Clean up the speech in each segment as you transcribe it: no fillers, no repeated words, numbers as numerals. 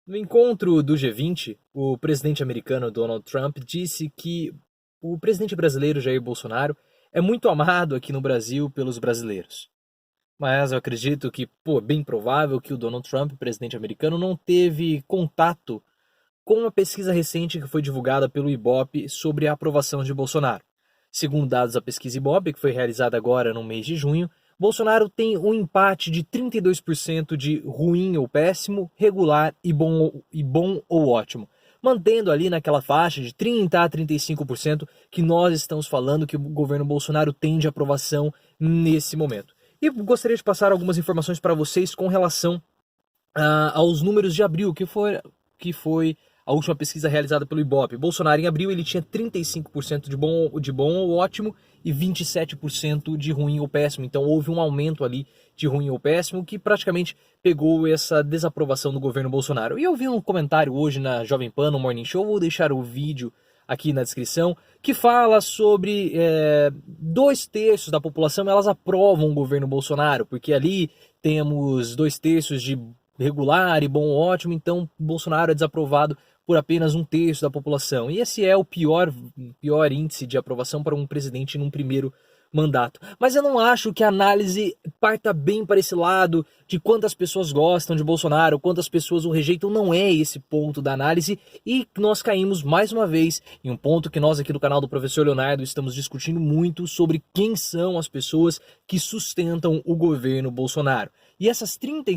No encontro do G20, o presidente americano Donald Trump disse que o presidente brasileiro Jair Bolsonaro é muito amado aqui no Brasil pelos brasileiros. Mas eu acredito que, é bem provável que o Donald Trump, presidente americano, não teve contato com uma pesquisa recente que foi divulgada pelo Ibope sobre a aprovação de Bolsonaro. Segundo dados da pesquisa Ibope, que foi realizada agora no mês de junho, Bolsonaro tem um empate de 32% de ruim ou péssimo, regular e bom ou ótimo, mantendo ali naquela faixa de 30 a 35% que nós estamos falando que o governo Bolsonaro tem de aprovação nesse momento. E gostaria de passar algumas informações para vocês com relação aos números de abril, que foi a última pesquisa realizada pelo Ibope. Bolsonaro em abril ele tinha 35% de bom ou ótimo e 27% de ruim ou péssimo. Então houve um aumento ali de ruim ou péssimo que praticamente pegou essa desaprovação do governo Bolsonaro. E eu vi um comentário hoje na Jovem Pan, no Morning Show, vou deixar o vídeo aqui na descrição, que fala sobre 2/3 da população, elas aprovam o governo Bolsonaro, porque ali temos 2/3 de regular e bom ou ótimo, então Bolsonaro é desaprovado por apenas 1/3 da população. E esse é o pior índice de aprovação para um presidente num primeiro mandato. Mas eu não acho que a análise parta bem para esse lado de quantas pessoas gostam de Bolsonaro, quantas pessoas o rejeitam. Não é esse ponto da análise, e nós caímos mais uma vez em um ponto que nós aqui do canal do Professor Leonardo estamos discutindo muito sobre quem são as pessoas que sustentam o governo Bolsonaro. E essas 30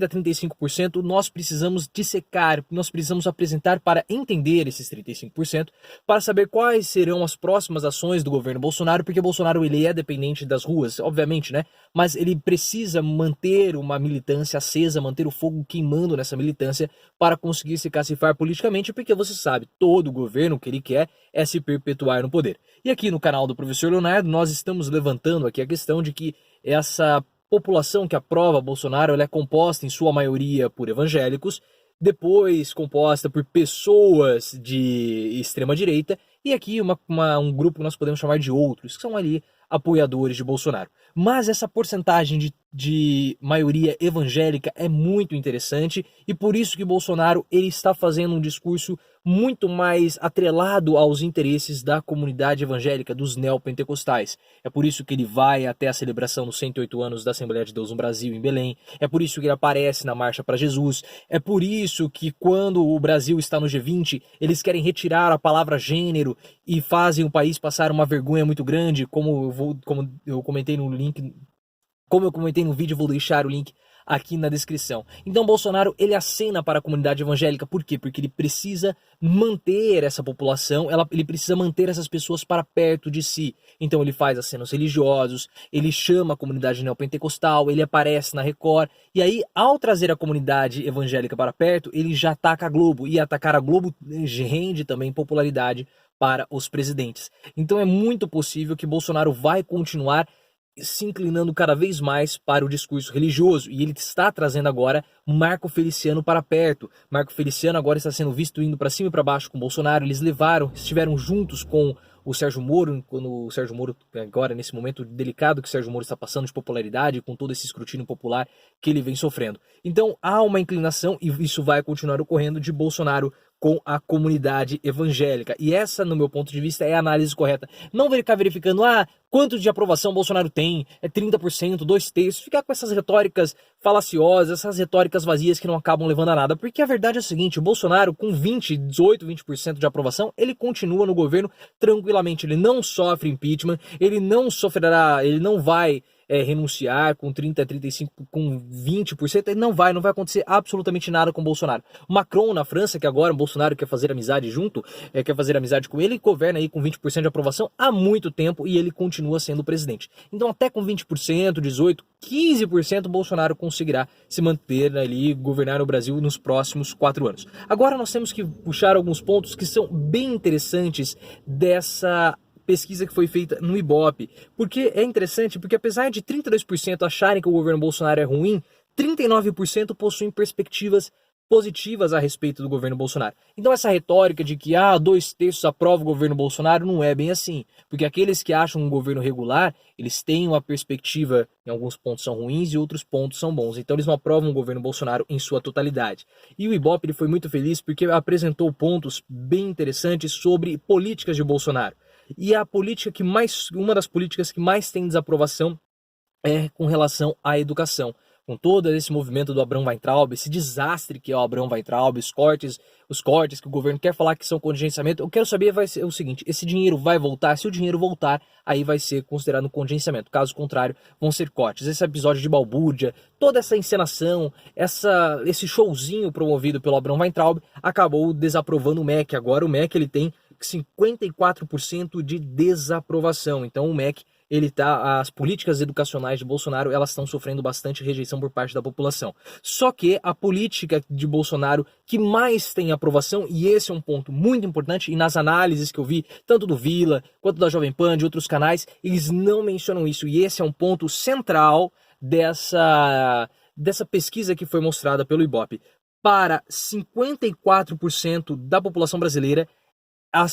a 35% nós precisamos dissecar, nós precisamos apresentar para entender esses 35%, para saber quais serão as próximas ações do governo Bolsonaro, porque Bolsonaro ele é dependente das ruas, obviamente, né? Mas ele precisa manter uma militância acesa, manter o fogo queimando nessa militância para conseguir se cacifar politicamente, porque você sabe, todo governo o que ele quer é se perpetuar no poder. E aqui no canal do Professor Leonardo nós estamos levantando aqui a questão de que essa população que aprova Bolsonaro ela é composta em sua maioria por evangélicos, depois composta por pessoas de extrema direita e aqui um grupo que nós podemos chamar de outros, que são ali apoiadores de Bolsonaro. Mas essa porcentagem de maioria evangélica é muito interessante e por isso que Bolsonaro ele está fazendo um discurso muito mais atrelado aos interesses da comunidade evangélica, dos neopentecostais. É por isso que ele vai até a celebração dos 108 anos da Assembleia de Deus no Brasil, em Belém. É por isso que ele aparece na Marcha para Jesus. É por isso que quando o Brasil está no G20, eles querem retirar a palavra gênero e fazem o país passar uma vergonha muito grande, como eu comentei no link, como eu comentei no vídeo, vou deixar o link aqui na descrição. Então Bolsonaro ele acena para a comunidade evangélica, por quê? Porque ele precisa manter essa população, ele precisa manter essas pessoas para perto de si. Então ele faz acenos religiosos, ele chama a comunidade neopentecostal, ele aparece na Record, e aí ao trazer a comunidade evangélica para perto, ele já ataca a Globo, e atacar a Globo rende também popularidade para os presidentes. Então é muito possível que Bolsonaro vai continuar se inclinando cada vez mais para o discurso religioso, e ele está trazendo agora Marco Feliciano para perto. Marco Feliciano agora está sendo visto indo para cima e para baixo com Bolsonaro. Eles estiveram juntos com o Sérgio Moro, quando o Sérgio Moro, agora nesse momento delicado que o Sérgio Moro está passando de popularidade, com todo esse escrutínio popular que ele vem sofrendo. Então há uma inclinação, e isso vai continuar ocorrendo, de Bolsonaro com a comunidade evangélica. E essa, no meu ponto de vista, é a análise correta. Não ficar verificando, quanto de aprovação Bolsonaro tem, é 30%, 2/3, ficar com essas retóricas falaciosas, essas retóricas vazias que não acabam levando a nada. Porque a verdade é o seguinte, o Bolsonaro com 20% de aprovação, ele continua no governo tranquilamente, ele não sofre impeachment, ele não vai renunciar com 30, 35, com 20%, ele não vai acontecer absolutamente nada com o Bolsonaro. O Macron na França, que agora o Bolsonaro quer fazer amizade quer fazer amizade com ele, governa aí com 20% de aprovação há muito tempo e ele continua sendo presidente. Então até com 20%, 18%, 15% Bolsonaro conseguirá se manter ali, governar o Brasil nos próximos 4 anos. Agora nós temos que puxar alguns pontos que são bem interessantes dessa pesquisa que foi feita no Ibope, porque é interessante, porque apesar de 32% acharem que o governo Bolsonaro é ruim, 39% possuem perspectivas positivas a respeito do governo Bolsonaro. Então essa retórica de que 2/3 aprova o governo Bolsonaro não é bem assim, porque aqueles que acham um governo regular, eles têm uma perspectiva, em alguns pontos são ruins e outros pontos são bons, então eles não aprovam o governo Bolsonaro em sua totalidade. E o Ibope ele foi muito feliz porque apresentou pontos bem interessantes sobre políticas de Bolsonaro. E uma das políticas que mais tem desaprovação é com relação à educação. Com todo esse movimento do Abraham Weintraub, esse desastre que é o Abraham Weintraub, os cortes que o governo quer falar que são contingenciamento, eu quero saber vai ser o seguinte, esse dinheiro vai voltar? Se o dinheiro voltar, aí vai ser considerado um contingenciamento. Caso contrário, vão ser cortes. Esse episódio de balbúrdia, toda essa encenação, esse showzinho promovido pelo Abraham Weintraub, acabou desaprovando o MEC. Agora o MEC ele tem 54% de desaprovação. Então o MEC as políticas educacionais de Bolsonaro, elas estão sofrendo bastante rejeição por parte da população. Só que a política de Bolsonaro que mais tem aprovação, e esse é um ponto muito importante, e nas análises que eu vi, tanto do Vila, quanto da Jovem Pan, de outros canais, eles não mencionam isso, e esse é um ponto central dessa pesquisa que foi mostrada pelo Ibope. Para 54% da população brasileira, a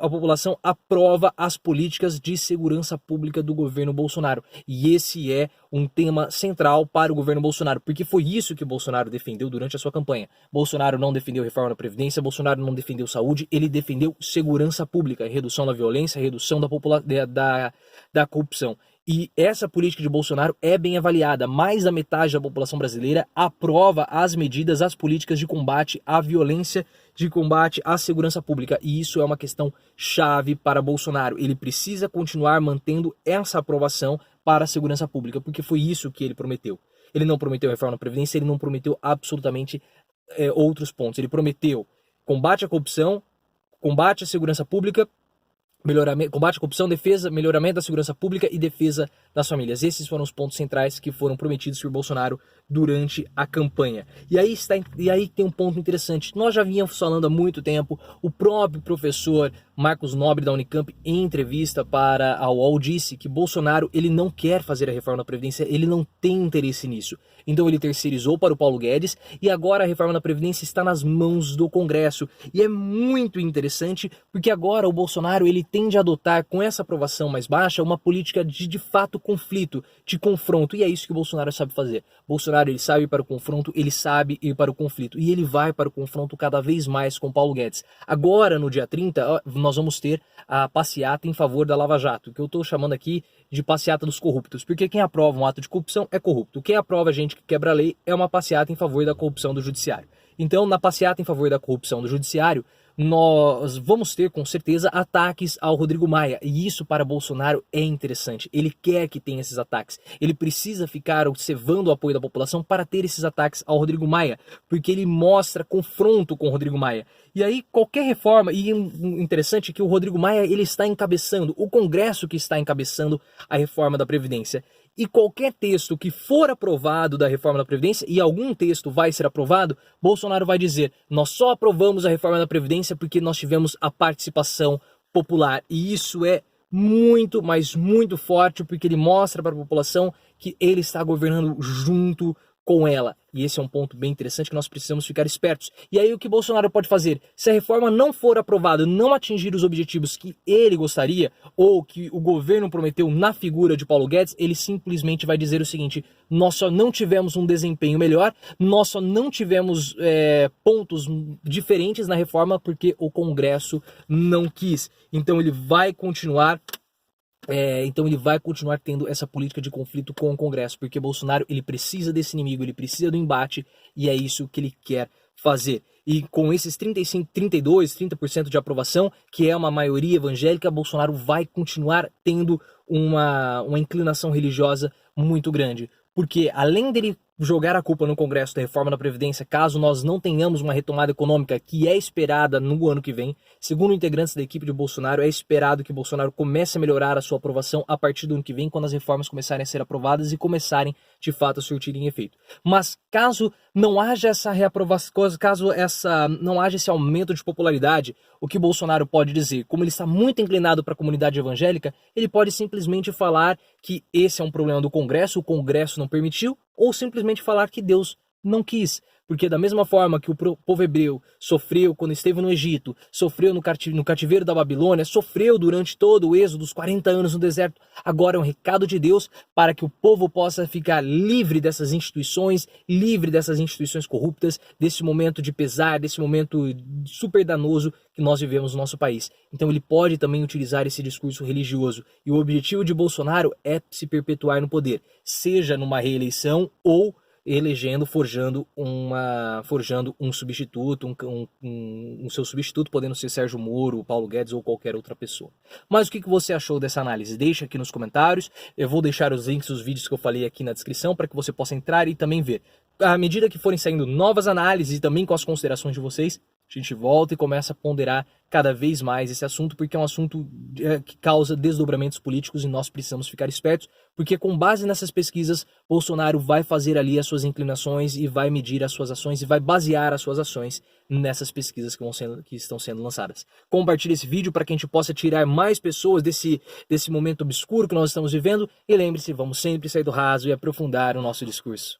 população aprova as políticas de segurança pública do governo Bolsonaro. E esse é um tema central para o governo Bolsonaro, porque foi isso que Bolsonaro defendeu durante a sua campanha. Bolsonaro não defendeu reforma da Previdência, Bolsonaro não defendeu saúde, ele defendeu segurança pública, redução da violência, redução da corrupção. E essa política de Bolsonaro é bem avaliada. Mais da metade da população brasileira aprova as medidas, as políticas de combate à violência, de combate à segurança pública. E isso é uma questão chave para Bolsonaro. Ele precisa continuar mantendo essa aprovação para a segurança pública, porque foi isso que ele prometeu. Ele não prometeu reforma da Previdência, ele não prometeu absolutamente outros pontos. Ele prometeu combate à corrupção, combate à segurança pública, combate à corrupção, defesa, melhoramento da segurança pública e defesa das famílias. Esses foram os pontos centrais que foram prometidos por Bolsonaro durante a campanha. E aí tem um ponto interessante. Nós já vínhamos falando há muito tempo, o próprio professor Marcos Nobre da Unicamp, em entrevista para a UOL, disse que Bolsonaro ele não quer fazer a reforma da Previdência, ele não tem interesse nisso. Então ele terceirizou para o Paulo Guedes e agora a reforma da Previdência está nas mãos do Congresso. E é muito interessante porque agora o Bolsonaro ele tende a adotar, com essa aprovação mais baixa, uma política de fato conflito, de confronto. E é isso que o Bolsonaro sabe fazer. Bolsonaro ele sabe ir para o confronto, ele sabe ir para o conflito. E ele vai para o confronto cada vez mais com Paulo Guedes. Agora, no dia 30, nós vamos ter a passeata em favor da Lava Jato, que eu estou chamando aqui de passeata dos corruptos, porque quem aprova um ato de corrupção é corrupto. Quem aprova gente que quebra a lei é uma passeata em favor da corrupção do judiciário. Então, na passeata em favor da corrupção do judiciário, nós vamos ter com certeza ataques ao Rodrigo Maia, e isso para Bolsonaro é interessante. Ele quer que tenha esses ataques, ele precisa ficar observando o apoio da população para ter esses ataques ao Rodrigo Maia, porque ele mostra confronto com o Rodrigo Maia. E aí qualquer reforma, e interessante é que o Rodrigo Maia ele está encabeçando, o Congresso que está encabeçando a reforma da Previdência. E qualquer texto que for aprovado da reforma da Previdência, e algum texto vai ser aprovado, Bolsonaro vai dizer, nós só aprovamos a reforma da Previdência porque nós tivemos a participação popular. E isso é muito, mas muito forte, porque ele mostra para a população que ele está governando junto com ela. E esse é um ponto bem interessante que nós precisamos ficar espertos. E aí o que Bolsonaro pode fazer? Se a reforma não for aprovada, não atingir os objetivos que ele gostaria, ou que o governo prometeu na figura de Paulo Guedes, ele simplesmente vai dizer o seguinte, nós só não tivemos um desempenho melhor, nós só não tivemos pontos diferentes na reforma porque o Congresso não quis. Então ele vai continuar tendo essa política de conflito com o Congresso, porque Bolsonaro ele precisa desse inimigo, ele precisa do embate, e é isso que ele quer fazer. E com esses 30% de aprovação, que é uma maioria evangélica, Bolsonaro vai continuar tendo uma inclinação religiosa muito grande. Porque além dele jogar a culpa no Congresso da reforma da Previdência, caso nós não tenhamos uma retomada econômica que é esperada no ano que vem, segundo integrantes da equipe de Bolsonaro, é esperado que Bolsonaro comece a melhorar a sua aprovação a partir do ano que vem, quando as reformas começarem a ser aprovadas e começarem, de fato, a surtirem efeito. Mas caso não haja essa reaprovação, não haja esse aumento de popularidade, o que Bolsonaro pode dizer? Como ele está muito inclinado para a comunidade evangélica, ele pode simplesmente falar que esse é um problema do Congresso, o Congresso não permitiu, ou simplesmente falar que Deus não quis. Porque da mesma forma que o povo hebreu sofreu quando esteve no Egito, sofreu no cativeiro da Babilônia, sofreu durante todo o êxodo dos 40 anos no deserto, agora é um recado de Deus para que o povo possa ficar livre dessas instituições corruptas, desse momento de pesar, desse momento super danoso que nós vivemos no nosso país. Então ele pode também utilizar esse discurso religioso. E o objetivo de Bolsonaro é se perpetuar no poder, seja numa reeleição ou elegendo, forjando um substituto, um seu substituto, podendo ser Sérgio Moro, Paulo Guedes ou qualquer outra pessoa. Mas o que você achou dessa análise? Deixa aqui nos comentários, eu vou deixar os links dos vídeos que eu falei aqui na descrição para que você possa entrar e também ver. À medida que forem saindo novas análises e também com as considerações de vocês, a gente volta e começa a ponderar cada vez mais esse assunto, porque é um assunto que causa desdobramentos políticos e nós precisamos ficar espertos, porque com base nessas pesquisas, Bolsonaro vai fazer ali as suas inclinações e vai medir as suas ações e vai basear as suas ações nessas pesquisas que estão sendo lançadas. Compartilhe esse vídeo para que a gente possa tirar mais pessoas desse momento obscuro que nós estamos vivendo e lembre-se, vamos sempre sair do raso e aprofundar o nosso discurso.